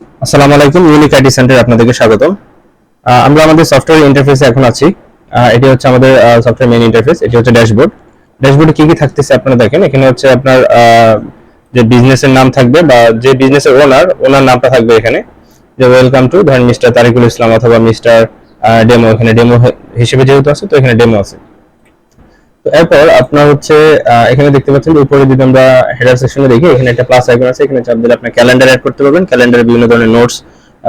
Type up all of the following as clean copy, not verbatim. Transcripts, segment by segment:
আসসালামু আলাইকুম, unique ID সেন্টারে আপনাদেরকে স্বাগতম। আমরা আমাদের সফটওয়্যার ইন্টারফেসে এখন আছি। এটি হচ্ছে আমাদের সফটওয়্যার মেইন ইন্টারফেস। এটি হচ্ছে ড্যাশবোর্ড। ড্যাশবোর্ডে কি কি থাকতেছে আপনারা দেখেন। এখানে হচ্ছে আপনার যে বিজনেসের নাম থাকবে বা যে বিজনেসের ওনার নামটা থাকবে এখানে, যে ওয়েলকাম টু ধরেন মিস্টার তারিকুল ইসলাম অথবা মিস্টার ডেমো। এখানে ডেমো হিসেবে যেহেতু আছে, তো এখানে ডেমো আছে। তো এরপর আপনার হচ্ছে এখানে দেখতে পাচ্ছেন যে উপরে যদি আমরা হেডার সেকশনে দেখি, এখানে একটা প্লাস আইকন আছে। এখানে চাপ দিলে আপনি ক্যালেন্ডার অ্যাড করতে পারবেন। ক্যালেন্ডারে বিভিন্ন ধরনের নোটস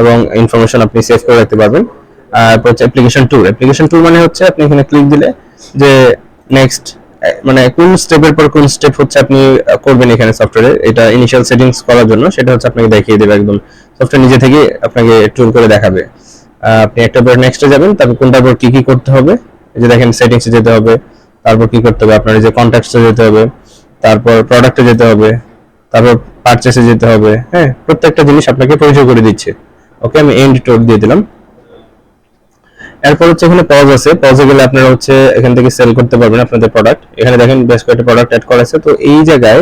এবং ইনফরমেশন আপনি সেভ করে রাখতে পারবেন। তারপর হচ্ছে অ্যাপ্লিকেশন ট্যুর মানে হচ্ছে আপনি এখানে ক্লিক দিলে যে নেক্সট, মানে কোন স্টেপের পর কোন স্টেপ হচ্ছে আপনি করবেন এখানে সফটওয়্যারে, এটা ইনিশিয়াল সেটিংস করার জন্য সেটা হচ্ছে আপনাকে দেখিয়ে দেবে একদম। সফটওয়্যার নিজে থেকে আপনাকে ট্যুর করে দেখাবে। আপনি একটা পর নেক্সটে যাবেন, তারপর কোনটার পর কি কি করতে হবে। এই যে দেখেন সেটিংসে যেতে হবে, তারপর কি করতে হবে আপনার এই যে কন্ট্যাক্টসে যেতে হবে, তারপর প্রোডাক্টে যেতে হবে, তারপর পারচেসে যেতে হবে। হ্যাঁ, প্রত্যেকটা জিনিস আপনাকে পরিচয় করে দিচ্ছে। ওকে, আমি এন্ড টোড দিয়ে দিলাম। এরপর হচ্ছে এখানে পজ আছে। পজে গেলে আপনারা হচ্ছে এখান থেকে সেল করতে পারবেন আপনাদের প্রোডাক্ট। এখানে দেখেন বেশ কয়েকটা প্রোডাক্ট অ্যাড করা আছে। তো এই জায়গায়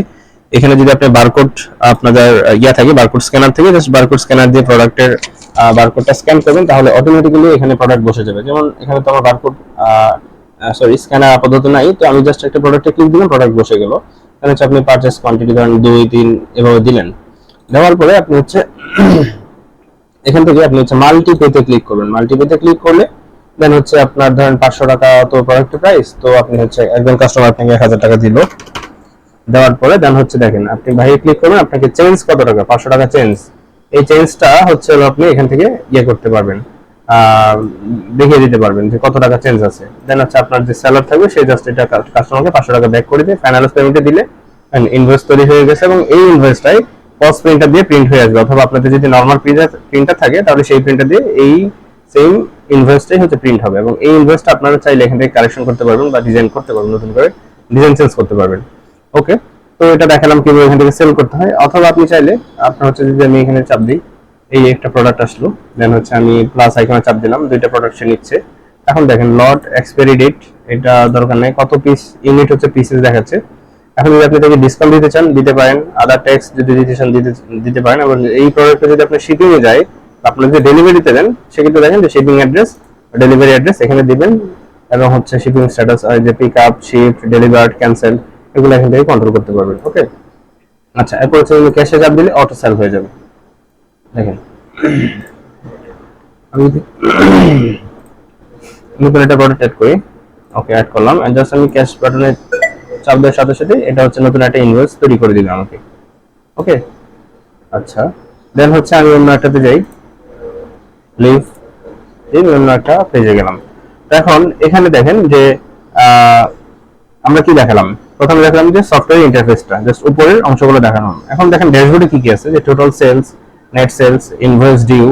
এখানে যদি আপনি বারকোড আপনাদের থাকে বারকোড স্ক্যানার থেকে জাস্ট বারকোড স্ক্যানার দিয়ে প্রোডাক্টের বারকোডটা স্ক্যান করবেন, তাহলে অটোমেটিক্যালি এখানে প্রোডাক্ট বসে যাবে। যেমন এখানে তো আমার বারকোড সরি স্ক্যানার আপাতত নাই, তো আমি জাস্ট একটা প্রোডাক্টে ক্লিক দিলাম, প্রোডাক্ট বসে গেল। তাহলে হচ্ছে আপনি পারচেস কোয়ান্টিটি ধরেন 2 3 এভাবে দিলেন। দেওয়ার পরে আপনি হচ্ছে এখান থেকে আপনি হচ্ছে মাল্টিপেতে ক্লিক করবেন। মাল্টিপেতে ক্লিক করলে দেন হচ্ছে আপনার ধরেন 500 টাকা তো প্রোডাক্টের প্রাইস, তো আপনি হচ্ছে একজন কাস্টমার আপনাকে 1000 টাকা দিল। দেওয়ার পরে দেন হচ্ছে দেখেন আপনি বাইরে ক্লিক করবেন, আপনাকে চেঞ্জ কত টাকা, 500 টাকা চেঞ্জ। এই চেঞ্জটা হচ্ছে আপনি এখান থেকে করতে পারবেন, দেখিয়ে দিতে পারবেন যে কত টাকা চেঞ্জ আছে। দেন হচ্ছে আপনার যে সেলার থাকবে সে জাস্ট এটা কাস্টমারকে 500 টাকা ব্যাক করে দিয়ে ফাইনাল পেমেন্টে দিলে ইনভয়েস তৈরি হয়ে গেছে, এবং এই ইনভয়েসটাই পজ প্রিন্টার দিয়ে প্রিন্ট হয়ে আসবে। অথবা আপনাদের যদি নর্মাল প্রিন্টার থাকে তাহলে সেই প্রিন্টার দিয়ে এই সেম ইনভয়েসটাই হচ্ছে প্রিন্ট হবে, এবং এই ইনভয়েসটা আপনারা চাইলে এখান থেকে কারেকশন করতে পারবেন বা ডিজাইন করতে পারবেন, নতুন করে ডিজাইন চেঞ্জ করতে পারবেন। ওকে, তো এটা দেখালাম কিভাবে এখান থেকে সেল করতে হয়। অথবা আপনি চাইলে আপনার হচ্ছে যদি আমি এখানে চাপ দিই, এই একটা প্রোডাক্ট আসলো, দেন হচ্ছে আমি প্লাস আইকনে চাপ দিলাম, দুইটা প্রোডাক্ট সে নিচ্ছে। এখন দেখেন লট এক্সপায়ারি ডেট, এটা দরকার নেই, কত পিস ইউনিট হচ্ছে পিসেস দেখাচ্ছে। এখন যদি আপনি তাকে ডিসকাউন্ট দিতে চান দিতে পারেন, আদার ট্যাক্স যদি দিতে চান দিতে পারেন। এবং এই প্রোডাক্টটা যদি আপনার শিপিং এ যায়, আপনার যদি ডেলিভারিতে দেন সেক্ষেত্রে দেখেন যে শিপিং অ্যাড্রেস, ডেলিভারি অ্যাড্রেস এখানে দিবেন, এবং হচ্ছে শিপিং স্ট্যাটাস যে pick up, ship, delivered, cancel, এগুলো এখান থেকে কন্ট্রোল করতে পারবেন। ওকে, আচ্ছা, এরপর হচ্ছে ক্যাশে চাপ দিলে অটো সেল হয়ে যাবে। দেখেন আমি যদি নতুন একটা প্রোডাক্ট অ্যাড করি, ওকে অ্যাড করলাম, এন্ড জাস্ট আমি ক্যাশ বাটনে চাপ দেওয়ার সাথে সাথে এটা হচ্ছে নতুন একটা ইনভয়েস তৈরি করে দিবে আমাকে। ওকে, আচ্ছা, দেন হচ্ছে আমি অন্য একটাতে যাই, লিভ এই অন্য একটা পেজে গেলাম। তো এখন এখানে দেখেন যে আহ, আমরা কি দেখালাম, প্রথমে দেখালাম যে সফটওয়্যার ইন্টারফেসটা, জাস্ট উপরের অংশগুলো দেখানো। এখন দেখেন ড্যাশবোর্ডে কি কি আছে, যে total sales, net sales, invoice due,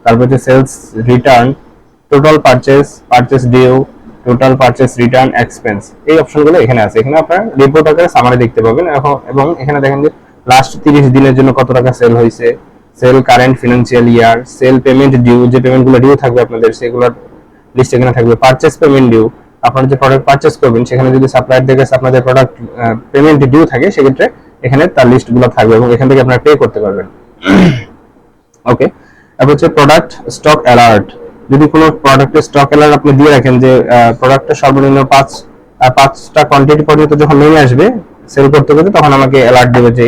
তারপর যে sales return, total purchase, purchase due, total purchase return, expense, এই অপশনগুলো এখানে আছে। এখানে আপনারা রিপোর্ট আকারে সামারি দেখতে পাবেন। এবং এখানে দেখেন যে লাস্ট 30 দিনের জন্য কত টাকা সেল হয়েছে, sale current financial year, sale payment due, যে পেমেন্টগুলো ডিউ থাকবে আপনাদের সেগুলোর লিস্ট এখানে থাকবে, পারচেজ পেমেন্ট ডিউ, আপনারা যে প্রোডাক্ট পারচেজ করবেন সেখানে যদি সাপ্লায়ারদের কাছে আপনাদের প্রোডাক্ট পেমেন্ট ডিউ থাকে সেক্ষেত্রে এখানে তার লিস্টগুলো থাকবে, এবং এখান থেকে আপনারা পে করতে পারবেন। ওকে, তারপর হচ্ছে প্রোডাক্ট স্টক অ্যালার্ট। যদি কোনো প্রোডাক্টের স্টক অ্যালার্ট আপনি দিয়ে রাখেন যে প্রোডাক্টটা সর্বনিম্ন পাঁচটা কোয়ান্টিটি পর্যন্ত যখন নেমে আসবে সেল করতে করতে, তখন আমাকে অ্যালার্ট দেবে যে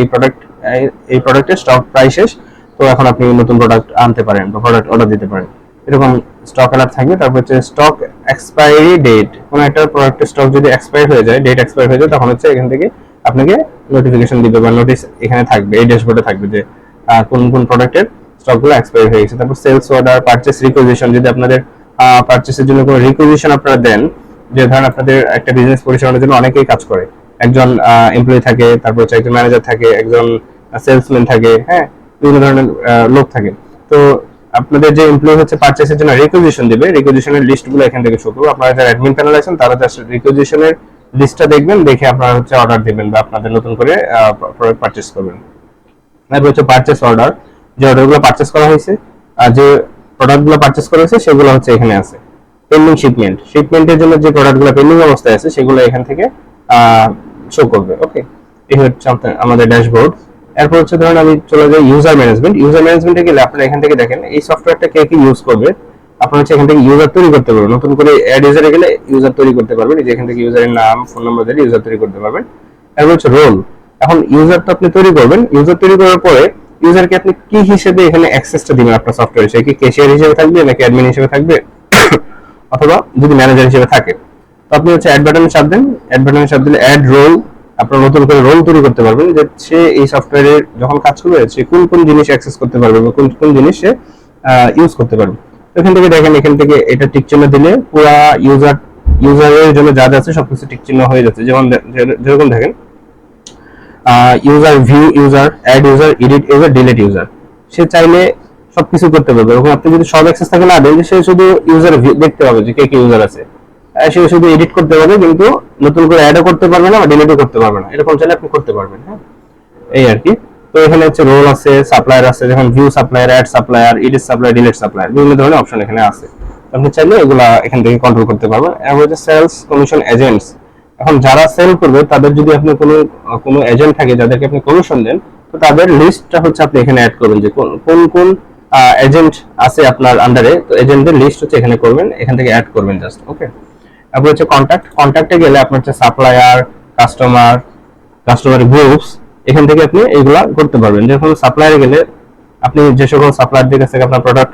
এই প্রোডাক্টের স্টক প্রায় শেষ, তো এখন আপনি নতুন প্রোডাক্ট আনতে পারেন বা প্রোডাক্ট অর্ডার দিতে পারেন। এরকম স্টক অ্যালার্ট থাকবে। তারপর হচ্ছে স্টক এক্সপায়ারি ডেট, কোনো একটা প্রোডাক্টের স্টক যদি এক্সপায়ার হয়ে যায়, ডেট এক্সপায়ার হয়ে যায়, তখন হচ্ছে এখান থেকে আপনাকে নোটিফিকেশন দিবে বা নোটিশ এখানে থাকবে, এই ড্যাশবোর্ডে থাকবে যে কোন কোন প্রোডাক্টের স্টকগুলো এক্সপায়ার হয়ে গেছে। তারপর সেলস অর্ডার, পারচেস রিকোজিশন, যদি আপনাদের পারচেসের জন্য কোনো রিকোজিশন আপনারা দেন, যে ধরেন আপনাদের একটা বিজনেস পরিচালনার জন্য অনেকেই কাজ করে, একজন এমপ্লয়ি থাকে, তারপর হচ্ছে একজন ম্যানেজার থাকে, একজন সেলসম্যান থাকে, হ্যাঁ, বিভিন্ন ধরনের লোক থাকে। তো আপনাদের যে এমপ্লয়ি হচ্ছে পারচেসের জন্য রিকোজিশন দিবে, রিকোজিশনের লিস্টগুলো এখান থেকে শো করবে। আপনারা যারা অ্যাডমিন প্যানেল আছেন তারা জাস্ট রিকোজিশনের লিস্টটা দেখবেন, দেখে আপনারা হচ্ছে অর্ডার দিবেন বা আপনাদের নতুন করে প্রোডাক্ট পারচেস করবেন। তারপর হচ্ছে পারচেস অর্ডার, যে অর্ডারগুলো পারচেস করা হয়েছে আর যে প্রোডাক্টগুলো পারচেস করা হয়েছে সেগুলো হচ্ছে এখানে আছে। পেন্ডিং শিপমেন্টের জন্য যে প্রোডাক্টগুলো পেন্ডিং অবস্থায় আছে সেগুলো এখান থেকে শো করবে। ওকে, এই হচ্ছে আমাদের ড্যাশবোর্ড। এরপর হচ্ছে ধরুন আমি চলে যাই ইউজার ম্যানেজমেন্ট। ইউজার ম্যানেজমেন্টে গেলে আপনারা এখান থেকে দেখেন এই সফটওয়্যারটা কে কি ইউজ করবে, আপনারা হচ্ছে এখান থেকে ইউজার তৈরি করতে পারবেন। নতুন করে অ্যাড ইউজারে গেলে ইউজার তৈরি করতে পারবেন, এই যে এখান থেকে ইউজারের নাম ফোন নম্বর দিয়ে ইউজার তৈরি করতে পারবেন। এরপর হচ্ছে রোল। এখন ইউজার তো আপনি তৈরি করবেন, ইউজার তৈরি করার পরে ইউজারকে আপনি কি হিসেবে এখানে অ্যাক্সেসটা দিবেন আপনার সফটওয়্যারে, সে কি ক্যাশিয়ার হিসেবে থাকবে নাকি অ্যাডমিন হিসেবে থাকবে অথবা যদি ম্যানেজার হিসেবে থাকে, তো আপনি হচ্ছে অ্যাড বাটনে চাপ দেন। অ্যাড বাটনে চাপ দিলে অ্যাড রোল, আপনারা নতুন করে রোল তৈরি করতে পারবেন যে সে এই সফটওয়্যারে যখন কাজ করবে সে কোন কোন জিনিস অ্যাক্সেস করতে পারবে বা কোন কোন জিনিস সে ইউজ করতে পারবে। এখান থেকে দেখেন, এখান থেকে এটা টিক চিহ্ন দিলে পুরা ইউজারের জন্য যা যা আছে সবকিছু টিক চিহ্ন হয়ে যাচ্ছে। যেরকম দেখেন user, view user, add user, edit user, delete user, সে চাইলে সবকিছু করতে পারবে। এবং আপনি যদি সব অ্যাক্সেস থাকে না দেন, সে শুধু ইউজার দেখতে পাবে যে কে কে ইউজার আছে, সে শুধু এডিট করতে পারবে কিন্তু নতুন করে অ্যাডও করতে পারবে না বা ডিলিটও করতে পারবে না, এরকম চাইলে আপনি করতে পারবেন। হ্যাঁ, এই আর কি। তো এখানে হচ্ছে রোল আছে, সাপ্লায়ার আছে, যেমন view supplier, add supplier, edit supplier, delete supplier, বিভিন্ন ধরনের অপশন এখানে আছে। আপনি চাইলে এগুলা এখান থেকে কন্ট্রোল করতে পারবেন। এরপর হচ্ছে সেলস, কমিশন, এজেন্টস। এখন যারা সেল করবে তাদের যদি আপনি কোনো এজেন্ট থাকে যাদেরকে আপনি কমিশন দেন, তো তাদের লিস্টটা হচ্ছে আপনি এখানে অ্যাড করবেন যে কোন কোন এজেন্ট আছে আপনার আন্ডারে, তো এজেন্টদের লিস্ট হচ্ছে এখানে করবেন, এখান থেকে অ্যাড করবেন জাস্ট। ওকে, তারপর হচ্ছে কন্ট্যাক্টে গেলে আপনার হচ্ছে সাপ্লায়ার, কাস্টমার গ্রুপস, এখান থেকে আপনি এইগুলা করতে পারবেন। যখন সাপ্লায়ারে গেলে আপনি যে সকল সাপ্লায়ারদের কাছ থেকে আপনার প্রোডাক্ট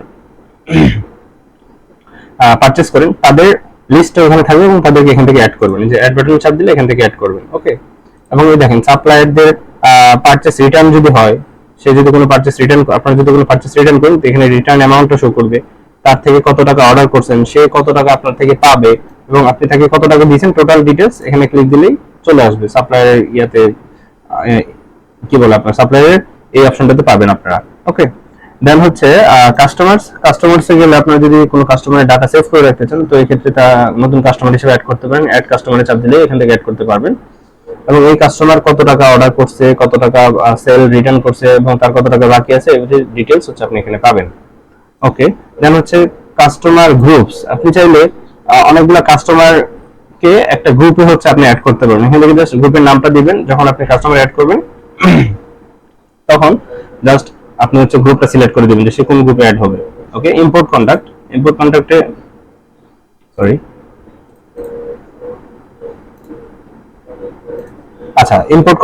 পারচেজ করেন তাদের লিস্টটা ওখানে থাকবে এবং তাদেরকে এখান থেকে অ্যাড করবেন, যে অ্যাড বাটনে চাপ দিলে এখান থেকে অ্যাড করবেন। ওকে, এবং এই দেখেন সাপ্লায়ারদের পারচেজ রিটার্ন যদি হয়, সে যদি কোনো পারচেজ রিটার্ন, আপনারা যদি কোনো পারচেজ রিটার্ন করেন তো এখানে রিটার্ন অ্যামাউন্টটা শো করবে, তার থেকে কত টাকা অর্ডার করছেন, সে কত টাকা আপনার থেকে পাবে এবং আপনি তাকে কত টাকা দিয়েছেন, টোটাল ডিটেলস এখানে ক্লিক দিলেই চলে আসবে সাপ্লায়ারের ইয়াতে, কি বলে আপনার সাপ্লায়ারের এই অপশনটাতে পাবেন আপনারা। ওকে, দেন হচ্ছে কাস্টমার্সে গেলে আপনারা যদি কোনো কাস্টমারের ডাটা সেভ করে রাখতে চান তো এই ক্ষেত্রে তা নতুন কাস্টমার হিসেবে অ্যাড করতে পারেন, অ্যাড কাস্টমারে চাপ দিলে এখান থেকে অ্যাড করতে পারবেন। এবং এই কাস্টমার কত টাকা অর্ডার করছে, কত টাকা সেল রিটার্ন করছে এবং তার কত টাকা বাকি আছে, এই ডিটেইলস হচ্ছে আপনি এখানে পাবেন। ওকে, দেন হচ্ছে কাস্টমার গ্রুপস। আপনি চাইলে অনেকগুলো কাস্টমার কে একটা গ্রুপে হচ্ছে আপনি অ্যাড করতে পারবেন। এখানে থেকে জাস্ট গ্রুপের নামটা দিবেন, যখন আপনি কাস্টমার অ্যাড করবেন তখন জাস্ট আপনি হচ্ছে গ্রুপটা সিলেক্ট করে দিবেন যে সে কোন গ্রুপে অ্যাড হবে। ওকে, ইম্পোর্ট কন্টাক্টে সরি আচ্ছা, ইম্পোর্ট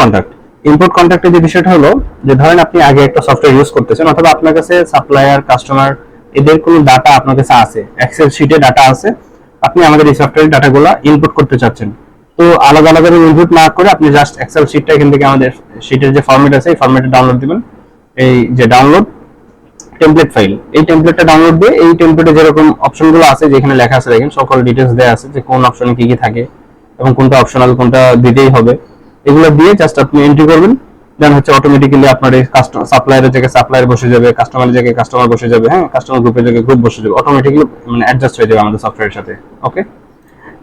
কন্টাক্টের যে বিষয়টা হলো যে ধরেন আপনি আগে একটা সফটওয়্যার ইউজ করতেছেন অথবা আপনার কাছে সাপ্লায়ার, কাস্টমার এদের কোনো ডাটা আপনার কাছে আছে, এক্সেল শিটে ডাটা আছে, আপনি আমাদের এই সফটওয়্যারের ডাটাগুলো ইনপুট করতে চাচ্ছেন। তো আলাদা আলাদা ইনপুট না করে আপনি জাস্ট এক্সেল শিটটা এখান থেকে আমাদের শিটের যে ফরম্যাট আছে এই ফরম্যাটে ডাউনলোড দিবেন। এই যে ডাউনলোড টেমপ্লেট ফাইল, এই টেমপ্লেটটা ডাউনলোড দিয়ে এই টেমপ্লেটে যেরকম অপশনগুলো আছে যেখানে লেখা আছে দেখেন সকল ডিটেইলস দেয়া আছে যে কোন অপশনে কি কি থাকে এবং কোনটা অপশনাল, কোনটা দিতেই হবে, এগুলো দিয়ে জাস্ট আপনি এন্ট্রি করবেন। দেন হচ্ছে অটোমেটিক্যালি আপনার এই সাপ্লায়ারের জায়গায় সাপ্লায়ার বসে যাবে, কাস্টমারের জায়গায় কাস্টমার বসে যাবে, হ্যাঁ, কাস্টমার গ্রুপের জায়গায় গ্রুপ বসে যাবে, অটোমেটিক্যালি মানে অ্যাডজাস্ট হয়ে যাবে আমাদের সফটওয়্যারের সাথে। ওকে,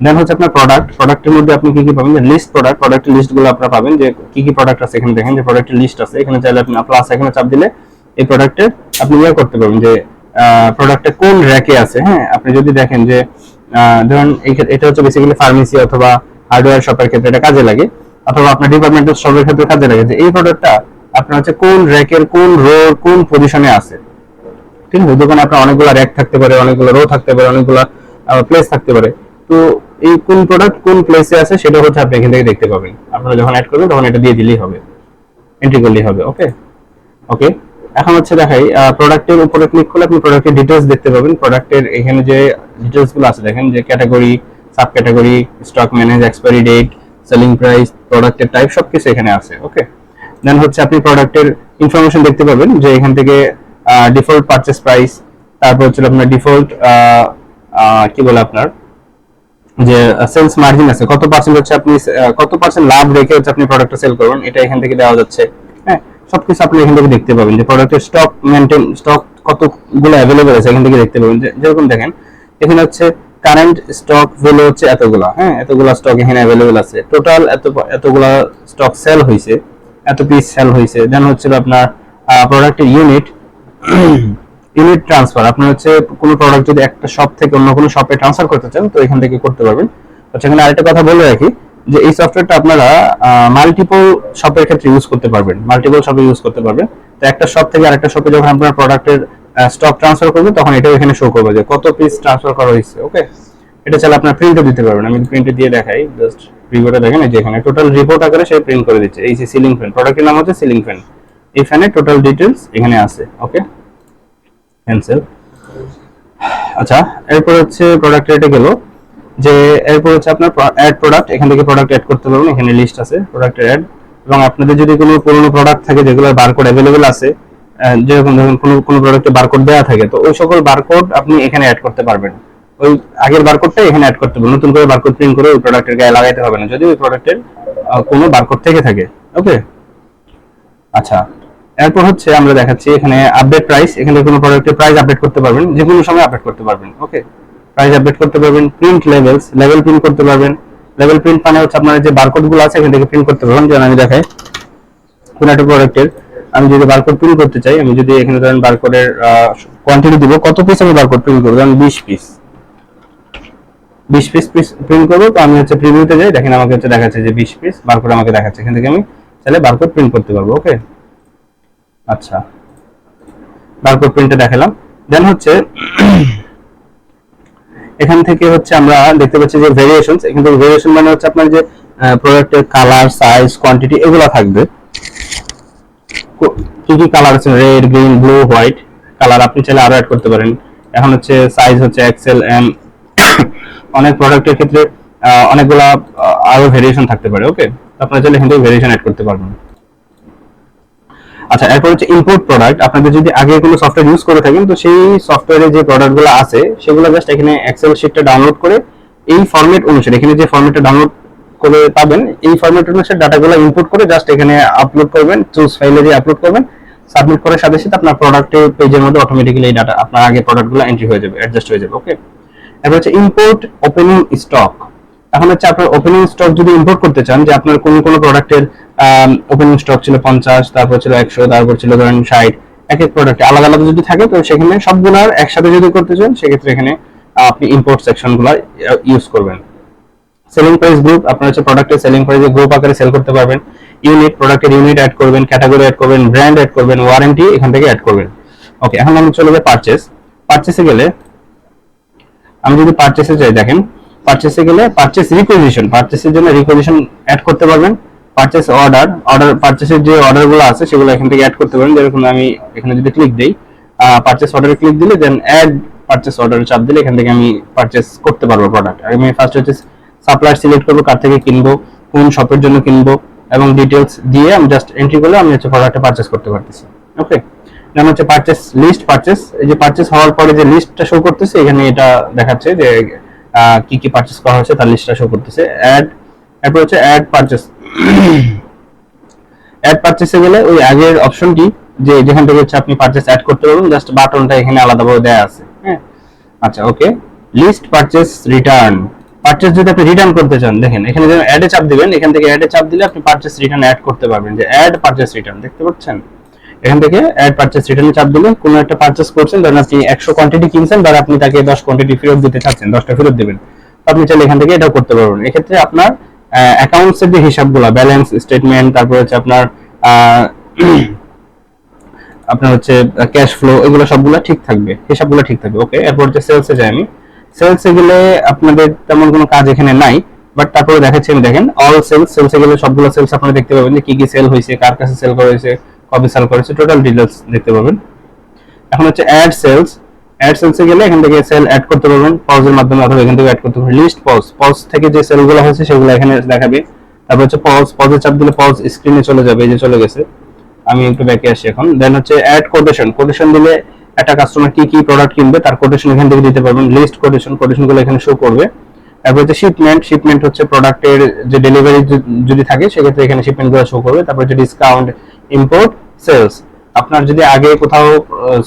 দেন হচ্ছে আপনার প্রোডাক্টের মধ্যে আপনি কি কি পাবেন, লিস্ট প্রোডাক্টের লিস্টগুলো আপনারা পাবেন যে কি কি প্রোডাক্ট আছে। এখানে দেখেন যে প্রোডাক্টের লিস্ট আছে, এখানে চাইলে আপনি প্লাস এখানে চাপ দিলে এই প্রোডাক্টের আপনি ইয়ে করতে পারবেন যে প্রোডাক্টটা কোন র‍্যাকে আছে। হ্যাঁ, আপনি যদি দেখেন যে ধরুন এটা হচ্ছে বেসিক্যালি ফার্মেসি অথবা হার্ডওয়্যার শপের ক্ষেত্রে এটা কাজে লাগে, অথবা আপনার ডিপার্টমেন্টাল শপের ক্ষেত্রে কাজে লাগে যে এই প্রোডাক্টটা আপনার হচ্ছে কোন র‍্যাকের কোন রো কোন পজিশনে আছে। ঠিক আছে, দোকানে আপনার অনেকগুলো র‍্যাক থাকতে পারে, অনেকগুলো রো থাকতে পারে, অনেকগুলো প্লেস থাকতে পারে, তো এই কোন প্রোডাক্ট কোন প্লেসে আছে সেটা হচ্ছে আপনি এখান থেকে দেখতে পাবেন। আপনারা যখন অ্যাড করবেন তখন এটা দিয়ে দিলেই হবে, এন্ট্রি করলেই হবে। ওকে ওকে, এখন হচ্ছে দেখাই প্রোডাক্টের উপরে ক্লিক করলে আপনি প্রোডাক্টের ডিটেইলস দেখতে পাবেন। প্রোডাক্টের এখানে যে ডিটেইলস গুলো আছে দেখেন যে category, sub category, stock manage, expiry date, selling price, প্রোডাক্টের টাইপ সবকিছু এখানে আছে। ওকে, দেন হচ্ছে আপনি প্রোডাক্টের ইনফরমেশন দেখতে পাবেন যে এখান থেকে ডিফল্ট পারচেজ প্রাইস, তারপর হচ্ছে আপনার ডিফল্ট কি বলে আপনার যে সেলস মার্জিন আছে, কত পার্সেন্ট হচ্ছে আপনি কত পার্সেন্ট লাভ রেখে হচ্ছে আপনি প্রোডাক্টটা সেল করবেন, এটা এখান থেকে দেওয়া যাচ্ছে। হ্যাঁ, সবকিছু আপনি এখান থেকে দেখতে পাবেন যে প্রোডাক্টের স্টক কতগুলো অ্যাভেলেবল আছে এখান থেকে দেখতে পাবেন। যেরকম দেখেন এখানে হচ্ছে কারেন্ট স্টক ভ্যালু হচ্ছে এতগুলা, হ্যাঁ, এতগুলা স্টক এখানে অ্যাভেলেবল আছে, টোটাল এতগুলা স্টক সেল হয়েছে, এত পিস সেল হয়েছে। দেন হচ্ছে আপনার প্রোডাক্টের ইউনিট ট্রান্সফার, আপনি হচ্ছে কোনো প্রোডাক্ট যদি একটা শপ থেকে অন্য কোনো শপে ট্রান্সফার করতে চান তো এখান থেকে করতে পারবেন। আচ্ছা, এখানে আরেকটা কথা বলে রাখি যে এই সফটওয়্যারটা আপনারা মাল্টিপল শপের ক্ষেত্রে ইউজ করতে পারবেন, মাল্টিপল শপে ইউজ করতে পারবেন। তো একটা শপ থেকে আরেকটা শপে যখন আপনার প্রোডাক্টের স্টক ট্রান্সফার করবেন তখন এটাও এখানে শো করবে যে কত পিস ট্রান্সফার করা হয়েছে। ওকে, এটা চাইলে আপনার প্রিন্টও দিতে পারবেন। আমি প্রিন্টে দিয়ে দেখাই, জাস্ট রিপোর্টে দেখেন এই যে এখানে টোটাল রিপোর্ট আকারে সে প্রিন্ট করে দিচ্ছে। এই যে সিলিং ফ্যান, প্রোডাক্টের নাম হচ্ছে সিলিং ফ্যান, এই ফ্যানের টোটাল ডিটেইলস এখানে আছে। ওকে, ক্যান্সেল। আচ্ছা, এরপর হচ্ছে প্রোডাক্টের এটা গেল। যে এরপর হচ্ছে আপনার অ্যাড প্রোডাক্ট, এখান থেকে প্রোডাক্ট অ্যাড করতে পারবেন, এখানে লিস্ট আছে প্রোডাক্টের অ্যাড। এবং আপনাদের যদি কোনো পুরনো প্রোডাক্ট থাকে যেগুলোর বারকোড অ্যাভেলেবেল আছে, যেরকম ধরুন কোনো প্রোডাক্টে বারকোড দেওয়া থাকে, তো ওই সকল বারকোড আপনি এখানে অ্যাড করতে পারবেন। ওই আগের বারকোডটা এখানে অ্যাড করতে পারবেন, নতুন করে বারকোড প্রিন্ট করে ওই প্রোডাক্টের গায়ে লাগাইতে হবে না যদি ওই প্রোডাক্টের কোনো বারকোড থেকে থাকে। ওকে, আচ্ছা, এরপর হচ্ছে আমরা দেখাচ্ছি এখানে আপডেট প্রাইস। এখানে কোনো প্রোডাক্টের প্রাইস আপডেট করতে পারবেন, যে কোনো সময় আপডেট করতে পারবেন। ওকে, প্রাইস আপডেট করতে পারবেন। প্রিন্ট লেভেলস, লেভেল প্রিন্ট করতে পারবেন। লেভেল প্রিন্ট মানে হচ্ছে আপনার যে বারকোড গুলো আছে এখান থেকে প্রিন্ট করতে পারবেন। যেমন আমি দেখাই কোন একটা প্রোডাক্টের আমি যদি বারকোড প্রিন্ট করতে চাই, আমি যদি এখানে ধরেন বারকোডের কোয়ান্টিটি দিব, কত পিস আমি বারকোড প্রিন্ট করব, আমি 20 পিস প্রিন্ট করবো। তো আমি হচ্ছে প্রিভিউতে যাই, দেখেন আমাকে হচ্ছে দেখাচ্ছে যে 20 পিস বারকোড আমাকে দেখাচ্ছে। এখান থেকে আমি চাইলে বারকোড প্রিন্ট করতে পারবো। ওকে, আচ্ছা, বারকোড প্রিন্টে দেখালাম। দেন হচ্ছে এখান থেকে হচ্ছে আমরা দেখতে পাচ্ছি যে ভেরিয়েশনস। এখান থেকে ভেরিয়েশন মানে হচ্ছে আপনার যে প্রোডাক্টের কালার, সাইজ, কোয়ান্টিটি এগুলো থাকবে। কি কি কালার আছে, red, green, blue, white colour আপনি চাইলে আরো অ্যাড করতে পারেন। এখন হচ্ছে সাইজ হচ্ছে এক্সেল, এম, অনেক প্রোডাক্টের ক্ষেত্রে অনেকগুলা আরো ভেরিয়েশন থাকতে পারে। ওকে, আপনারা চাইলে এখান থেকে ভেরিয়েশন অ্যাড করতে পারবেন। আচ্ছা, এরপর হচ্ছে ইম্পোর্ট প্রোডাক্ট। আপনাদের যদি আগে কোনো সফটওয়্যার ইউজ করে থাকেন তো সেই সফটওয়্যারে যে প্রোডাক্টগুলো আছে সেগুলো জাস্ট এখানে এক্সেল শিটটা ডাউনলোড করে এই ফরম্যাট অনুসারে, এখানে যে ফরম্যাটটা ডাউনলোড করে পাবেন এই ফরম্যাট অনুসারে ডাটাগুলো ইনপুট করে জাস্ট এখানে আপলোড করবেন, চুজ ফাইলে দিয়ে আপলোড করবেন। সাবমিট করার সাথে সাথে আপনার প্রোডাক্টের পেজের মধ্যে অটোমেটিক্যালি এই ডাটা আপনার আগে প্রোডাক্টগুলো এন্ট্রি হয়ে যাবে, অ্যাডজাস্ট হয়ে যাবে। ওকে, এরপর হচ্ছে ইম্পোর্ট ওপেনিং স্টক। এখন হচ্ছে আপনার ওপেনিং স্টক যদি ইম্পোর্ট করতে চান, যে আপনার কোন কোন প্রোডাক্টের ওপেনিং স্টক ছিল 50, তারপর ছিল 100, তারপর ছিল ধরেন 60, এক এক প্রোডাক্টে আলাদা আলাদা যদি থাকে তো সেখানে সবগুলোর একসাথে যদি করতে চান সেক্ষেত্রে এখানে আপনি ইম্পোর্ট সেকশনগুলো ইউজ করবেন। সেলিং প্রাইস গ্রুপ, আপনার হচ্ছে প্রোডাক্টের সেলিং প্রাইসে গ্রুপ আকারে সেল করতে পারবেন। ইউনিট, প্রোডাক্টের ইউনিট অ্যাড করবেন, ক্যাটাগরি অ্যাড করবেন, ব্র্যান্ড অ্যাড করবেন, ওয়ারেন্টি এখান থেকে অ্যাড করবেন। ওকে, এখন আমি চলে যাই পারচেজ। পারচেজে গেলে আমি যদি পারচেসে যাই, দেখেন পারচেসে গেলে পারচেস রিকোয়েজিশন, পারচেসের জন্য রিকোয়েজিশন অ্যাড করতে পারবেন। পারচেস অর্ডার, পারচেসের যে অর্ডারগুলো আছে সেগুলো এখান থেকে অ্যাড করতে পারেন। যেরকম আমি এখানে যদি ক্লিক দেই, পারচেস অর্ডারে ক্লিক দিলে দেন অ্যাড পারচেস অর্ডারে চাপ দিলে এখান থেকে আমি পারচেস করতে পারবো প্রোডাক্ট। আমি ফার্স্ট হচ্ছে সাপ্লায়ার সিলেক্ট করবো, কার থেকে কিনবো, কোন শপের জন্য কিনবো এবং ডিটেলস দিয়ে আমি জাস্ট এন্ট্রি করলে আমি হচ্ছে প্রোডাক্টটা পারচেস করতে পারতেছি। ওকে, দেন হচ্ছে পারচেস লিস্ট। পারচেস, এই যে পারচেস হওয়ার পরে যে লিস্টটা শো করতেছে এখানে এটা দেখাচ্ছে যে কি কি পারচেস করা হয়েছে তার লিস্টটা শো করতেছে। অ্যাড, এরপর হচ্ছে অ্যাড পারচেস। অ্যাড পারচেসে গেলে ওই আগের অপশনটি যে যেখান থেকে হচ্ছে আপনি পারচেস অ্যাড করতে পারবেন, জাস্ট বাটনটা এখানে আলাদাভাবে দেয়া আছে। হ্যাঁ, আচ্ছা, ওকে, লিস্ট, পারচেস, রিটার্ন। পারচেস যদি আপনি রিটার্ন করতে চান, দেখেন এখানে যখন অ্যাডে চাপ দিবেন, এখান থেকে অ্যাডে চাপ দিলে আপনি পারচেস রিটার্ন অ্যাড করতে পারবেন। যে অ্যাড পারচেস রিটার্ন দেখতে পাচ্ছেন, এখান থেকে অ্যাড পারচেস রিটার্নে চাপ দিলে কোনো একটা পারচেস করছেন, ধরেন আপনি 100 কোয়ান্টিটি কিনছেন, বা আপনি তাকে 10 কোয়ান্টিটি ফেরত দিতে চাচ্ছেন, 10টা ফেরত দিবেন, আপনি চাইলে এখান থেকে এটাও করতে পারবেন। এক্ষেত্রে আপনার অ্যাকাউন্টসের যে হিসাবগুলো, ব্যালেন্স স্টেটমেন্ট, তারপর হচ্ছে আপনার আপনার হচ্ছে ক্যাশ ফ্লো, এগুলো সবগুলো ঠিক থাকবে, হিসাবগুলো ঠিক থাকবে। ওকে, এরপর হচ্ছে সেলসে যাই আমি। সেলসে গেলে আপনাদের তেমন কোনো কাজ এখানে নাই, বাট তারপরে দেখাচ্ছি আমি। দেখেন অল সেলস, সেলসে গেলে সবগুলো সেলস আপনারা দেখতে পাবেন যে কি কি সেল হয়েছে, কার কাছে সেল করা হয়েছে, কবে সেল করেছে, টোটাল ডিটেইলস দেখতে পাবেন। এখন হচ্ছে অ্যাড সেলস। অ্যাড সেলসে গেলে এখান থেকে সেল অ্যাড করতে পারবেন পজের মাধ্যমে, অথবা এখান থেকে অ্যাড করতে পারবেন। লিস্ট, পজ, পজ থেকে যে সেলগুলো হয়েছে সেগুলো এখানে দেখাবে। তারপর হচ্ছে পজ, পজে চাপ দিলে পজ স্ক্রিনে চলে যাবে, এই যে চলে গেছে। আমি একটু ব্যাকে আসি এখন। দেন হচ্ছে অ্যাড কোটেশন। কোটেশন দিলে একটা কাস্টমার কি কি প্রোডাক্ট কিনবে তার কোটেশন এখান থেকে দিতে পারবেন। লিস্ট, কোটেশন, কোটেশনগুলো এখানে শো করবে। তারপর হচ্ছে শিপমেন্ট। শিপমেন্ট হচ্ছে প্রোডাক্টের যে ডেলিভারি যদি থাকে সেক্ষেত্রে এখানে শিপমেন্টগুলো শো করবে। তারপর হচ্ছে ডিসকাউন্ট, ইম্পোর্ট, সেলস। আপনার যদি আগে কোথাও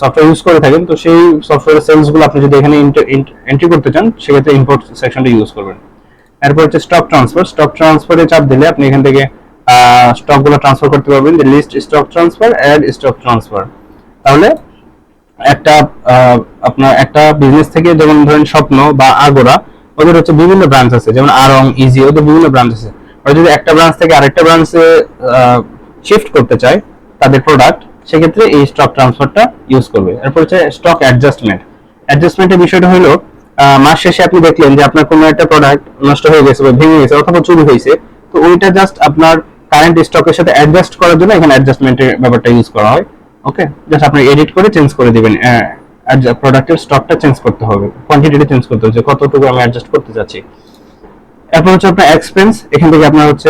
সফটওয়্যার ইউজ করে থাকেন তো সেই সফটওয়্যারের সেলসগুলো আপনি যদি এখানে এন্ট্রি করতে চান সেক্ষেত্রে ইম্পোর্ট সেকশনটা ইউজ করবেন। এরপর হচ্ছে স্টক ট্রান্সফার। স্টক ট্রান্সফারে চাপ দিলে আপনি এখান থেকে স্টকগুলো ট্রান্সফার করতে পারবেন। যে list, stock transfer, add stock transfer. তাহলে একটা আপনার একটা বিজনেস থেকে, যেমন ধরেন স্বপ্ন বা আগোরা, ওদের হচ্ছে বিভিন্ন ব্রাঞ্চ আছে, যেমন আরং, ইজি, ওদের বিভিন্ন ব্রাঞ্চ আছে। আর যদি একটা ব্রাঞ্চ থেকে আরেকটা ব্রাঞ্চে শিফট করতে চায় তাদের প্রোডাক্ট, সেক্ষেত্রে এই স্টক ট্রান্সফারটা ইউজ করবে। এরপর হচ্ছে স্টক অ্যাডজাস্টমেন্ট। অ্যাডজাস্টমেন্টের বিষয়টা হলো মাস শেষে আপনি দেখলেন যে আপনার কোনো একটা প্রোডাক্ট নষ্ট হয়ে গেছে বা ভেঙে গেছে অথবা চুরি হয়েছে, তো ওইটা জাস্ট আপনার কারেন্ট স্টকের সাথে অ্যাডজাস্ট করার জন্য এখানে অ্যাডজাস্টমেন্টের ব্যাপারটা ইউজ করা হয়। ওকে, জাস্ট আপনি এডিট করে চেঞ্জ করে দিবেন, প্রোডাক্টের স্টকটা চেঞ্জ করতে হবে, কোয়ান্টিটিটা চেঞ্জ করতে হবে, কতটুকু আমি অ্যাডজাস্ট করতে চাচ্ছি। এরপর হচ্ছে আপনার এক্সপেন্স, এখান থেকে আপনার হচ্ছে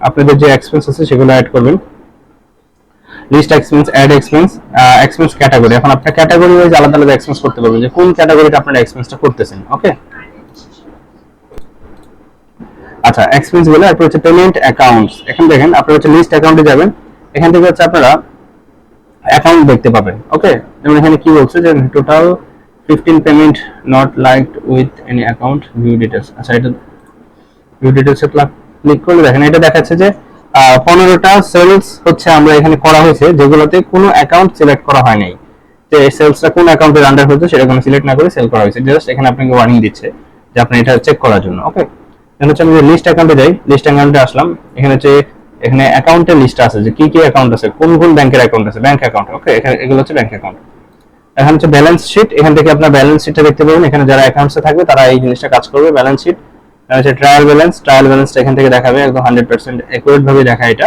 আপনাদের যে এক্সপেন্স আছে সেগুলো অ্যাড করবেন। List expense, add expense, expense category. এখন আপনার ক্যাটাগরি ওয়াইজ আলাদা আলাদা এক্সপেন্স করতে পারবেন যে কোন ক্যাটাগরিতে আপনারা এক্সপেন্সটা করতেছেন। ওকে, আচ্ছা এক্সপেন্স গুলো। এরপর হচ্ছে পেমেন্ট অ্যাকাউন্টস। এখানে দেখেন আপনারা হচ্ছে লিস্ট অ্যাকাউন্টে যাবেন, এখান থেকে হচ্ছে আপনারা অ্যাকাউন্ট দেখতে পাবেন। ওকে, যেমন এখানে কি বলছে যে total 15 payment not liked with any account, view details. আচ্ছা এটা ভিউ ডিটেইলসে ক্লিক করলে দেখেন এটা দেখাচ্ছে যে 15টা সেলস হচ্ছে আমরা এখানে করা হয়েছে যেগুলোতে কোনো অ্যাকাউন্ট সিলেক্ট করা হয় নাই, যে সেলসটা কোন অ্যাকাউন্টের আন্ডার হচ্ছে সেটা কোনো সিলেক্ট না করে সেল করা হয়েছে। জাস্ট এখানে আপনাকে ওয়ার্নিং দিচ্ছে যে আপনি এটা চেক করার জন্য। ওকে, এখন হচ্ছে আমি লিস্ট অ্যাকাউন্টে যাই, লিস্ট অ্যাকাউন্টে আসলাম, এখানে হচ্ছে এখানে অ্যাকাউন্টের লিস্ট আছে যে কি কি অ্যাকাউন্ট আছে, কোন কোন ব্যাংকের অ্যাকাউন্ট আছে, ব্যাংক অ্যাকাউন্ট। ওকে, এগুলো হচ্ছে ব্যাংক অ্যাকাউন্ট। এখন হচ্ছে ব্যালেন্স শিট, এখান থেকে আপনার ব্যালেন্স শিটটা দেখতে পাবেন, এখানে যারা অ্যাকাউন্টসে থাকবে তারা এই জিনিসটা কাজ করবে। ব্যালেন্স শিট হচ্ছে ট্রায়াল ব্যালেন্স, ট্রায়াল ব্যালেন্সটা এখান থেকে দেখাবে, একদম 100% অ্যাকুরেট ভাবে দেখায় এটা।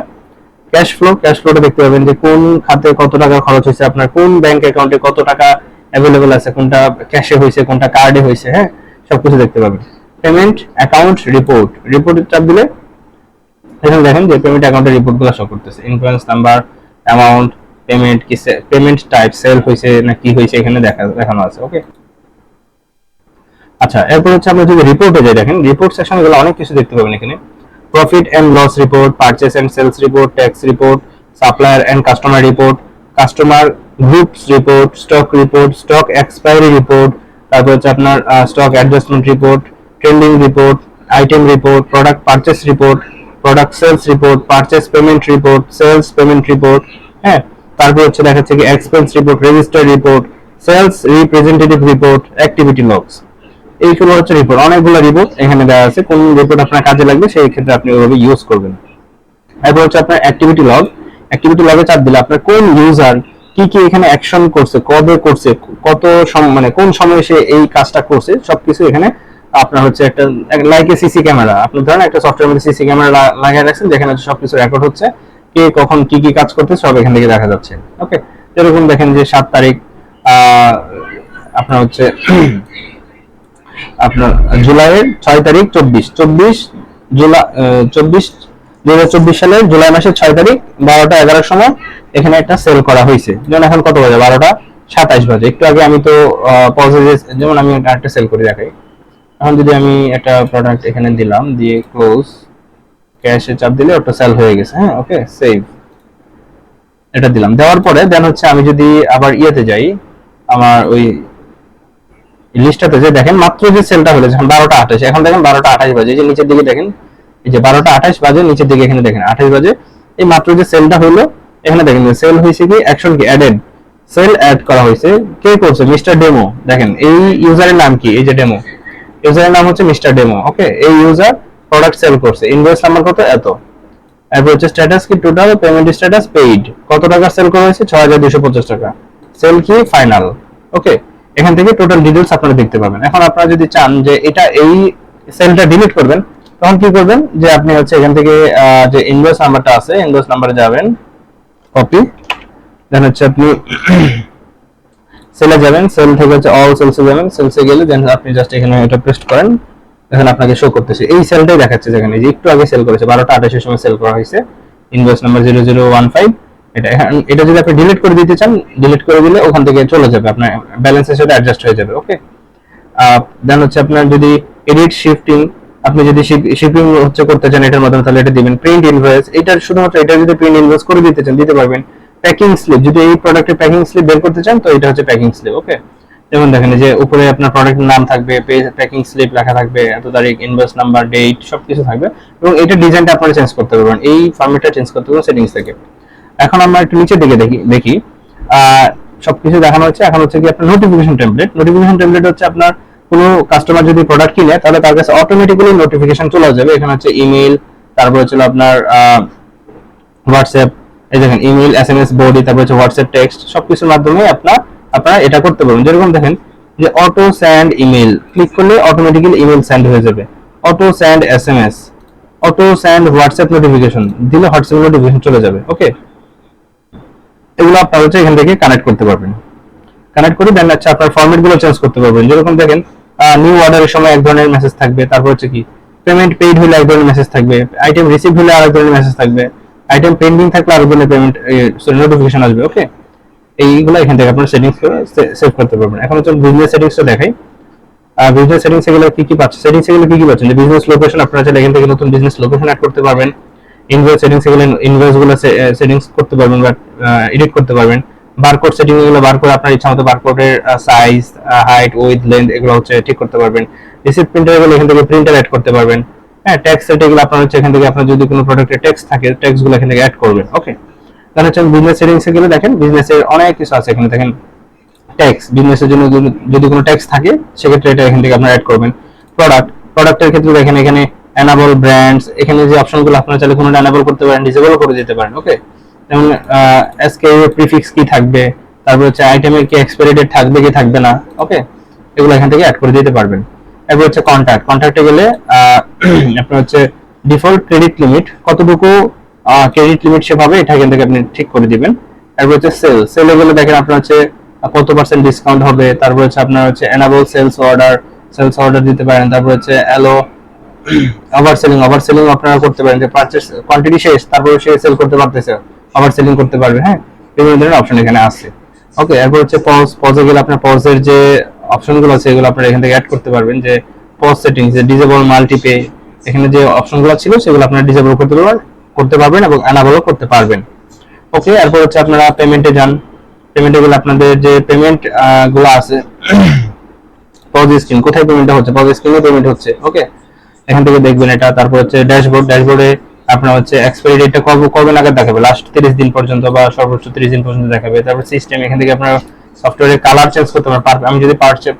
ক্যাশ ফ্লো, ক্যাশ ফ্লোটা দেখতে পাবেন যে কোন খাতে কত টাকা খরচ হয়েছে, আপনার কোন ব্যাংক অ্যাকাউন্টে কত টাকা অ্যাভেলেবল আছে, কোনটা ক্যাশে হয়েছে কোনটা কার্ডে হয়েছে, হ্যাঁ সবকিছু দেখতে পাবেন। পেমেন্ট অ্যাকাউন্ট রিপোর্ট, রিপোর্টে চাপ দিলে এখানে দেখেন যে পেমেন্ট অ্যাকাউন্টের রিপোর্টগুলো শো করতেছে, ইনভয়েস নাম্বার, অ্যামাউন্ট, পেমেন্ট কি, পেমেন্ট টাইপ, সেল হয়েছে না কি হয়েছে এখানে দেখানো আছে। ওকে, আচ্ছা এরপর হচ্ছে আমরা যদি রিপোর্টে যাই, দেখেন রিপোর্ট সেকশনে গেলে অনেক কিছু দেখতে পাবেন এখানে। Profit and loss report, purchase and sales report, tax report, supplier and customer report, customer groups report, stock report, stock expiry report, তারপর হচ্ছে আপনার stock adjustment report, trending report, item report, product purchase report, product sales report, purchase payment report, sales payment report, হ্যাঁ তারপর হচ্ছে দেখাচ্ছে কি expense report, register report, sales representative report, activity logs. এইগুলো হচ্ছে রিপোর্ট, অনেকগুলো রিপোর্ট এখানে দেওয়া আছে, কোন রিপোর্ট আপনার কাজে লাগবে সেই ক্ষেত্রে আপনি ওইভাবে ইউজ করবেন। এরপর হচ্ছে আপনার অ্যাক্টিভিটি লগ, অ্যাক্টিভিটি লগে চাপ দিলে আপনার কোন ইউজার কি কি এখানে অ্যাকশন করছে, কবে করছে, কত মানে কোন সময় সে এই কাজটা করছে সবকিছু এখানে আপনার হচ্ছে একটা লাইক সিসি ক্যামেরা, আপনি ধরেন একটা সফটওয়্যার মধ্যে সিসি ক্যামেরা লাগিয়ে রাখছেন যেখানে সবকিছু রেকর্ড হচ্ছে, কে কখন কি কি কাজ করতে সব এখান থেকে দেখা যাচ্ছে। ওকে, এরকম দেখেন যে 7 তারিখ আপনার হচ্ছে আপনার জুলাইয়ের 6 তারিখ 24 জুলাই 2024 সালের জুলাই মাসের 6 তারিখ 12টা 11 সময় এখানে একটা সেল করা হয়েছে। যেমন এখন কত বাজে, 12টা 27 বাজে। একটু আগে আমি তো পজে যেমন আমি একটা সেল করে দেখাই। এখন যদি আমি একটা প্রোডাক্ট এখানে দিলাম, দিয়ে ক্লোজ ক্যাশে চাপ দিলে ওটা সেল হয়ে গেছে। হ্যাঁ ওকে, সেভ এটা দিলাম, দেওয়ার পরে দেন হচ্ছে আমি যদি আবার ইয়েতে যাই, আমার ওই লিস্টটাতে যে দেখেন মাত্র যে সেলটা হলো যখন 12টা 28, এখন দেখেন 12টা 28 বাজে, এই যে নিচের দিকে দেখেন এই যে 12টা 28 বাজে, নিচের দিকে এখানে দেখেন 28 বাজে, এই মাত্র যে সেলটা হলো এখানে দেখেন সেল হয়েছে কি, অ্যাকশন কি, অ্যাডেড, সেল অ্যাড করা হয়েছে। কে করছে, মিস্টার ডেমো। দেখেন এই ইউজারের নাম কি, এই যে ডেমো, ইউজারের নাম হচ্ছে মিস্টার ডেমো। ওকে, এই ইউজার প্রোডাক্ট সেল করছে, ইনভয়েস নাম্বার কত, এত। এরপর হচ্ছে স্ট্যাটাস কি, টোটাল পেমেন্ট স্ট্যাটাস পেইড, কত টাকা সেল করা হয়েছে, 6250 টাকা, সেল কি, ফাইনাল। ওকে, এখান থেকে টোটাল ডিটেইলস আপনারা দেখতে পাবেন। এখন আপনারা যদি চান যে এটা এই সেলটা ডিলিট করবেন তখন কি করবেন, যে আপনি হচ্ছে এখান থেকে যে ইনভয়েস নাম্বারটা আছে ইনভয়েস নাম্বারে যাবেন, কপি, দেন হচ্ছে আপনি সেলে যাবেন, সেল থেকে হচ্ছে অল সেলসে যাবেন, সেলসে গেলে দেন আপনি জাস্ট এখানে এটা পেস্ট করেন, এখানে আপনাকে শো করতেছে এই সেলটাই দেখাচ্ছে যেখানে যে একটু আগে সেল করেছে 12টা 28 এর সময় সেল করা হয়েছে, ইনভয়েস নাম্বার 0015। এটা যদি আপনি ডিলিট করে দিতে চান, ডিলিট করে দিলে ওখান থেকে চলে যাবে, আপনার ব্যালেন্সের সাথে অ্যাডজাস্ট হয়ে যাবে। ওকে, দেন হচ্ছে আপনার যদি এডিট শিফটিং, আপনি যদি শিপিং হচ্ছে করতে চান এটার মাধ্যমে তাহলে এটা দিবেন। প্রিন্ট ইনভয়েস, এটা শুধুমাত্র এটা যদি প্রিন্ট ইনভয়েস করে দিতে চান দিতে পারবেন। প্যাকিং স্লিপ, যদি এই প্রোডাক্টের প্যাকিং স্লিপ বের করতে চান তো এটা হচ্ছে প্যাকিং স্লিপ। ওকে, যেমন দেখেন যে উপরে আপনার প্রোডাক্টের নাম থাকবে, প্যাকিং স্লিপ লেখা থাকবে, এত তারিখ, ইনভয়েস নাম্বার, ডেট সবকিছু থাকবে, এবং এটা ডিজাইনটা আপনারা চেঞ্জ করতে পারবেন, এই ফরম্যাটটা চেঞ্জ করতে পারবেন সেটিংস থেকে। এখন আমরা একটু নিচের দিকে দেখি সবকিছু দেখানো হচ্ছে। এখন হচ্ছে কি আপনার নোটিফিকেশন টেমপ্লেট, নোটিফিকেশন টেমপ্লেট হচ্ছে আপনার কোনো কাস্টমার যদি প্রোডাক্ট কিনে তাহলে তার কাছে অটোমেটিক্যালি নোটিফিকেশন চলে যাবে। এখানে হচ্ছে ইমেল, তারপর হচ্ছে আপনার হোয়াটসঅ্যাপ, এই দেখেন ইমেল, এসএমএস, বডি, তারপর হচ্ছে হোয়াটসঅ্যাপ টেক্সট, সবকিছুর মাধ্যমে আপনারা এটা করতে পারবেন। যেরকম দেখেন যে অটো সেন্ড ইমেল, ক্লিক করলে অটোমেটিক্যালি ইমেল সেন্ড হয়ে যাবে, auto send SMS, auto send WhatsApp notification দিলে হোয়াটসঅ্যাপ নোটিফিকেশন চলে যাবে। ওকে, এগুলো আপনারা হচ্ছে এখান থেকে কানেক্ট করতে পারবেন। কানেক্ট করে দেন আচ্ছা আপনার ফরম্যাট গুলো চেঞ্জ করতে পারবেন। যেরকম দেখেন নিউ অর্ডারের সময় এক ধরনের মেসেজ থাকবে, তারপর হচ্ছে কি পেমেন্ট পেইড হলে এক ধরনের মেসেজ থাকবে, আইটেম রিসিভ হলে আরেক ধরনের মেসেজ থাকবে, আইটেম পেন্ডিং থাকলে আরেক ধরনের পেমেন্ট নোটিফিকেশন আসবে। ওকে, এইগুলো এখান থেকে আপনারা সেটিংস করে সেভ করতে পারবেন। এখন হচ্ছে বিজনেস সেটিংসটা দেখাই। বিজনেস সেটিংস এগুলো কি কি পাচ্ছেন, সেটিংস এগুলো কি কি পাচ্ছেন, যে বিজনেস লোকেশন আপনারা চাইলে এখান থেকে নতুন বিজনেস লোকেশন অ্যাড করতে পারবেন। ইনভয়েস সেটিংস এগুলো ইনভয়েস গুলো সেটিংস করতে পারবেন বা এডিট করতে পারবেন। বারকোড সেটিং এগুলো বারকোড আপনার ইচ্ছা মতো বারকোডের সাইজ, হাইট, উইডথ, লেন্থ এগুলো হচ্ছে ঠিক করতে পারবেন। রিসিপ্ট প্রিন্টার এগুলো এখান থেকে প্রিন্টার অ্যাড করতে পারবেন। হ্যাঁ, ট্যাক্স সেট এগুলো আপনার হচ্ছে এখান থেকে আপনার যদি কোনো প্রোডাক্টের ট্যাক্স থাকে ট্যাক্স গুলো এখান থেকে অ্যাড করবেন। ওকে, তাহলে হচ্ছে বিজনেস সেটিংস এ গেলে দেখেন বিজনেসের অনেক কিছু আছে এখানে। দেখেন ট্যাক্স, বিজনেসের জন্য যদি কোনো ট্যাক্স থাকে সেক্ষেত্রে এটা এখান থেকে আপনারা অ্যাড করবেন। প্রোডাক্টের ক্ষেত্রে দেখেন এখানে এনাবল ব্র্যান্ডস, এখানে যে অপশনগুলো আপনারা চাইলে কোনো এনাবল করতে পারেন, ডিসেবল করে দিতে পারেন। ওকে, যেমন এসকেইউ প্রিফিক্স কি থাকবে, তারপর হচ্ছে আইটেমের কি এক্সপায়ারি ডেট থাকবে কি থাকবে না। ওকে, এগুলো এখান থেকে অ্যাড করে দিতে পারবেন। এরপর হচ্ছে কন্ট্যাক্টে গেলে আপনার হচ্ছে ডিফল্ট ক্রেডিট লিমিট কতটুকু ক্রেডিট লিমিট সেভাবে এটা এখান থেকে আপনি ঠিক করে দিবেন। এরপর হচ্ছে সেলে গেলে দেখেন আপনার হচ্ছে কত পার্সেন্ট ডিসকাউন্ট হবে, তারপর হচ্ছে আপনার হচ্ছে এনাবল সেলস অর্ডার দিতে পারেন। তারপর হচ্ছে অ্যালো ওভার সেলিং আপনারা করতে পারেন, যে পারচেজ কোয়ান্টিটি শেষ তারপর সে সেল করতে পারতেছে, ওভার সেলিং করতে পারবে। হ্যাঁ, বিভিন্ন ধরনের অপশন এখানে আছে। ওকে, এরপর হচ্ছে পজে গেলে আপনার পজের যে অপশনগুলো আছে এগুলো আপনারা এখান থেকে অ্যাড করতে পারবেন। যে পজ সেটিংস, যে ডিসেবল মাল্টিপে, এখানে যে অপশনগুলো ছিল সেগুলো আপনারা ডিসেবল করতে পারবেন এবং এনাবলও করতে পারবেন। ওকে, এরপর হচ্ছে আপনারা পেমেন্টে যান। পেমেন্টে গেলে আপনাদের যে পেমেন্ট গুলো আছে, পজ স্ক্রিন কোথায় পেমেন্টটা হচ্ছে, পজ স্ক্রিনে পেমেন্ট হচ্ছে। ওকে, এখান থেকে দেখবেন এটা। তারপর হচ্ছে ড্যাশবোর্ডে আপনার হচ্ছে এক্সপায়ারি ডেটটা কবে নাগাদ দেখাবে, লাস্ট 30 দিন পর্যন্ত বা সর্বোচ্চ 30 দিন পর্যন্ত দেখাবে। তারপর সিস্টেম, এখান থেকে আপনার সফটওয়্যারের কালার চেঞ্জ করতে পারেন। আমি যদি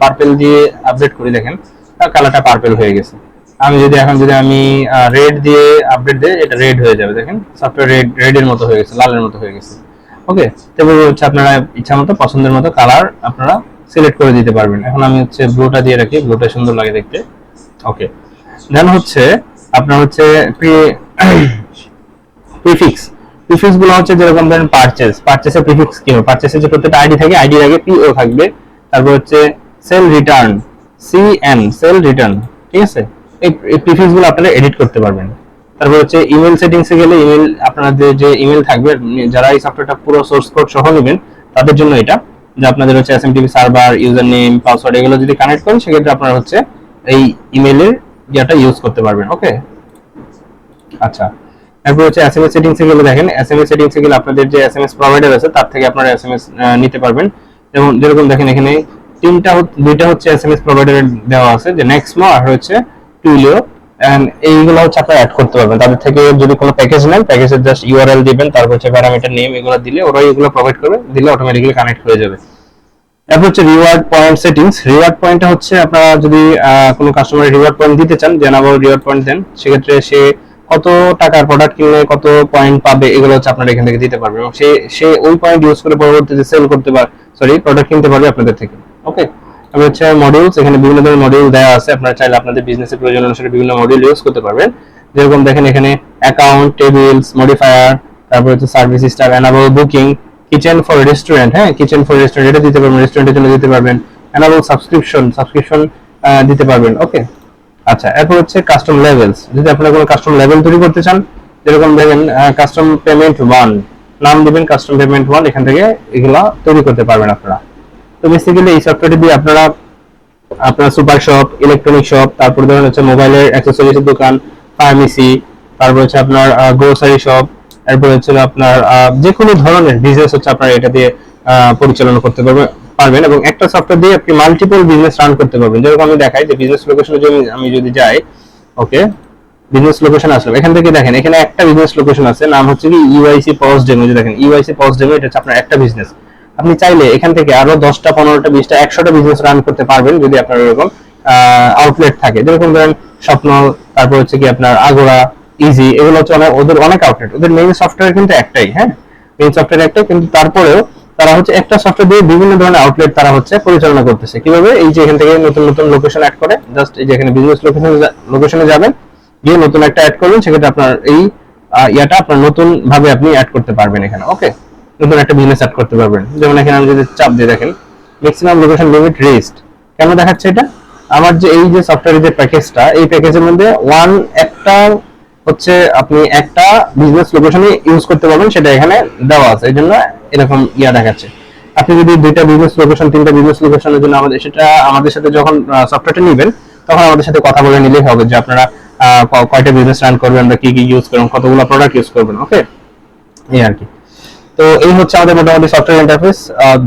পার্পল দিয়ে আপডেট করি, দেখেন কালারটা পার্পল হয়ে গেছে। যদি আমি রেড দিয়ে আপডেট দিই, এটা রেড হয়ে যাবে। দেখেন সফটওয়্যার রেডের মতো হয়ে গেছে, লালের মতো হয়ে গেছে। ওকে, তারপর হচ্ছে আপনারা ইচ্ছা মতো পছন্দের মতো কালার আপনারা সিলেক্ট করে দিতে পারবেন। এখন আমি হচ্ছে ব্লুটা দিয়ে রাখি, ব্লুটা সুন্দর লাগে দেখতে। ওকে, দেন হচ্ছে আপনার হচ্ছে প্রিফিক্স গুলো হচ্ছে যেরকম ধরেন পারচেসের প্রিফিক্স কি হবে, পারচেসের যে প্রত্যেকটা আইডি থাকে, আইডির আগে পিও থাকবে। তারপর হচ্ছে সেল রিটার্ন, সেল রিটার্ন, ঠিক আছে। এই প্রিফিক্স গুলো আপনারা এডিট করতে পারবেন। তারপর হচ্ছে ইমেল সেটিংসে গেলে ইমেল, আপনাদের যে ইমেল থাকবে, যারা এই সফটওয়্যারটা পুরো সোর্স কোড সহ নেবেন তাদের জন্য এটা, যে আপনাদের হচ্ছে SMTP server, user name, password এগুলো যদি কানেক্ট করেন সেক্ষেত্রে আপনারা হচ্ছে এই ইমেলের ইয়াটা ইউজ করতে পারবেন। ওকে, আচ্ছা, এরপর হচ্ছে এসএমএস সেটিংসে গেলে দেখেন এসএমএস সেটিংসে গেলে আপনাদের যে এসএমএস প্রোভাইডার আছে তার থেকে আপনারা এসএমএস নিতে পারবেন। যেরকম দেখেন এখানে দুইটা হচ্ছে এসএমএস প্রোভাইডারের দেওয়া আছে, যে নেক্সমো আর হচ্ছে টুইলিও, এন্ড এইগুলো হচ্ছে আপনারা অ্যাড করতে পারবেন। তাদের থেকে যদি কোনো প্যাকেজ নেন, প্যাকেজের জাস্ট ইউআরএল দিবেন, তারপর হচ্ছে প্যারামিটার নেম এগুলো দিলে ওরাই এগুলো প্রোভাইড করবে, দিলে অটোমেটিক্যালি কানেক্ট হয়ে যাবে। তারপর হচ্ছে রিওয়ার্ড পয়েন্ট সেটিংস। রিওয়ার্ড পয়েন্টটা হচ্ছে আপনারা যদি কোনো কাস্টমারের রিওয়ার্ড পয়েন্ট দিতে চান, জানাবো রিওয়ার্ড পয়েন্ট দেন, সেক্ষেত্রে সে কত টাকার প্রোডাক্ট কিনলে কত পয়েন্ট পাবে এগুলো হচ্ছে আপনারা এখান থেকে দিতে পারবেন এবং সে ওই পয়েন্ট ইউজ করে পরবর্তীতে সেল করতে পারে, প্রোডাক্ট কিনতে পারবে আপনাদের থেকে। ওকে, তারপর হচ্ছে মডিউলস, এখানে বিভিন্ন ধরনের মডিউল দেওয়া আছে, আপনারা চাইলে আপনাদের বিজনেসের প্রয়োজন অনুসারে বিভিন্ন মডিউল ইউজ করতে পারবেন। যেরকম দেখেন এখানে অ্যাকাউন্ট, টেবিলস, মডিফায়ার, তারপর হচ্ছে service star, enable booking, kitchen for restaurant, হ্যাঁ কিচেন ফর রেস্টুরেন্ট এটা দিতে পারবেন, রেস্টুরেন্টের জন্য দিতে পারবেন। এনাবল সাবস্ক্রিপশন দিতে পারবেন। ওকে, আচ্ছা, এরপর হচ্ছে কাস্টম লেভেলস, যদি আপনারা কোনো কাস্টম লেভেল তৈরি করতে চান, যেরকম দেখেন কাস্টম পেমেন্ট 1 নাম দিবেন, কাস্টম পেমেন্ট 1, এখান থেকে এগুলা তৈরি করতে পারবেন আপনারা। তো বেসিক্যালি এই সফটওয়্যারটি দিয়ে আপনারা আপনার সুপার শপ, ইলেকট্রনিক শপ, তারপর ধরেন হচ্ছে মোবাইলের অ্যাক্সেসরিজের দোকান, ফার্মেসি, তারপর হচ্ছে আপনার গ্রোসারি শপ, এরপর হচ্ছে আপনার যে কোনো ধরনের বিজনেস হচ্ছে আপনারা এটা দিয়ে পরিচালনা করতে পারবেন এবং একটা সফটওয়্যার দিয়ে আপনি মাল্টিপল বিজনেস রান করতে পারবেন। যেরকম আমি দেখাই যে বিজনেস লোকেশনে আমি যদি যাই, ওকে, বিজনেস লোকেশন আসলাম, এখান থেকে দেখেন এখানে একটা বিজনেস লোকেশন আছে, নাম হচ্ছে কি ইউআইসি পজ ডেমো। যে দেখেন ইউআইসি পজ ডেমো, এটা হচ্ছে আপনার একটা বিজনেস। আপনি চাইলে এখান থেকে আরো 10টা, 15টা, 20টা, 100টা বিজনেস রান করতে পারবেন যদি আপনার এরকম আউটলেট থাকে। যেরকম ধরেন স্বপ্ন, তারপর হচ্ছে কি আপনার আগোড়া, ইজি, এগুলো হচ্ছে ওদের অনেক আউটলেট। ওদের মেইন সফটওয়্যার কিন্তু একটাই, হ্যাঁ, মেইন সফটওয়্যার একটাই, কিন্তু তারপরেও তারা হচ্ছে একটা সফটওয়্যার দিয়ে বিভিন্ন ধরনের আউটলেট তারা হচ্ছে পরিচালনা করতেছে। কিভাবে? এই যে এখান থেকে নতুন নতুন লোকেশন অ্যাড করে, জাস্ট এই যে এখানে বিজনেস লোকেশনে যাবেন, গিয়ে নতুন একটা অ্যাড করবেন, সেক্ষেত্রে আপনার এই ইয়াটা আপনার নতুন ভাবে আপনি অ্যাড করতে পারবেন এখানে। ওকে, নতুন একটা বিজনেস অ্যাড করতে পারবেন। যেমন এখানে আমি যদি চাপ দিয়ে দেখেন ম্যাক্সিমাম লোকেশন লিমিট রেস্ট, কেন দেখাচ্ছে এটা? আমার যে এই যে সফটওয়্যারের যে প্যাকেজটা, এই প্যাকেজের মধ্যে একটা হচ্ছে আপনি একটা বিজনেস লোকেশনে ইউজ করতে পারবেন, সেটা এখানে দেওয়া আছে, এই জন্য এরকম ইয়া দেখাচ্ছে। আপনি যদি দুইটা বিজনেস লোকেশন, তিনটা বিজনেস লোকেশনের জন্য আমাদের সাথে যখন সফটওয়্যারটা নেবেন, তখন আমাদের সাথে কথা বলে নিলেই হবে যে আপনারা কয়টা বিজনেস রান করবেন, আমরা কি কি ইউজ করবেন, কতগুলো প্রোডাক্ট ইউজ করবেন। ওকে, এই আর কি। তো এই হচ্ছে আমাদের মোটামুটি সফটওয়্যার ইন্টারফেস।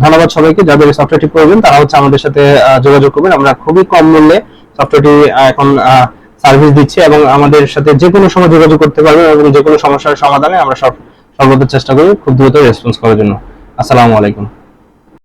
ধন্যবাদ সবাইকে। যাদের এই সফটওয়্যারটি প্রয়োজন তারা হচ্ছে আমাদের সাথে যোগাযোগ করবেন। আমরা খুবই কম মূল্যে সফটওয়্যারটি এখন সার্ভিস দিচ্ছি, এবং আমাদের সাথে যে কোনো সময় যোগাযোগ করতে পারবেন, এবং যে কোনো সমস্যার সমাধানে আমরা সর্বদা চেষ্টা করি খুব দ্রুত রেসপন্স করার জন্য। আসসালামু আলাইকুম।